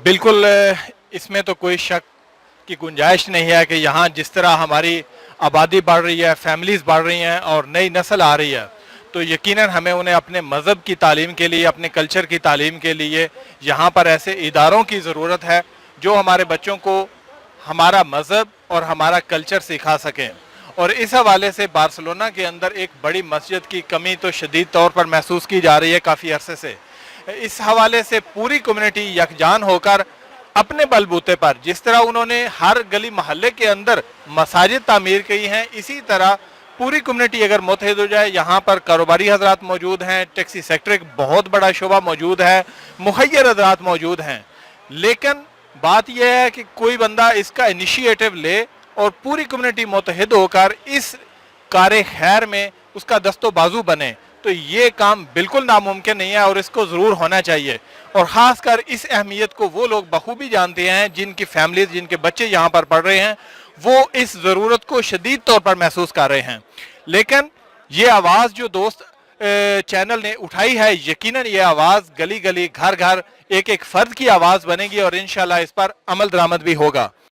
बिल्कुल इसमें तो कोई शक की गुंजाइश नहीं है कि यहाँ जिस तरह हमारी आबादी बढ़ रही है, फैमिलीज़ बढ़ रही हैं और नई नस्ल आ रही है, तो यकीनन हमें उन्हें अपने मज़हब की तालीम के लिए, अपने कल्चर की तालीम के लिए यहाँ पर ऐसे इदारों की ज़रूरत है जो हमारे बच्चों को हमारा मज़हब और हमारा कल्चर सिखा सकें। और इस हवाले से बार्सिलोना के अंदर एक बड़ी मस्जिद की कमी तो शदीद तौर पर महसूस की जा रही है काफ़ी अरसे से। इस हवाले से पूरी कम्युनिटी यकजान होकर अपने बलबूते पर जिस तरह उन्होंने हर गली मोहल्ले के अंदर मसाजिद तामीर की हैं, इसी तरह पूरी कम्युनिटी अगर मुतहद हो जाए। यहाँ पर कारोबारी हजरात मौजूद हैं, टैक्सी सेक्टर एक बहुत बड़ा शोबा मौजूद है, मुखय्यर हजरात मौजूद हैं, लेकिन बात यह है कि कोई बंदा इसका इनिशिएटिव ले और पूरी कम्युनिटी मुतहद होकर इस कार खैर में उसका दस्तो बाजू बने, तो ये काम बिल्कुल नामुमकिन नहीं है और इसको ज़रूर होना चाहिए। और ख़ासकर इस अहमियत को वो लोग बखूबी जानते हैं जिनकी फैमिलीज, जिनके बच्चे यहाँ पर पढ़ रहे हैं, वो इस ज़रूरत को शदीद तौर पर महसूस कर रहे हैं। लेकिन ये आवाज़ जो दोस्त चैनल ने उठाई है, यकीनन ये आवाज़ गली गली, घर घर, एक एक फ़र्द की आवाज़ बनेगी और इंशाल्लाह इस पर अमल दरामद भी होगा।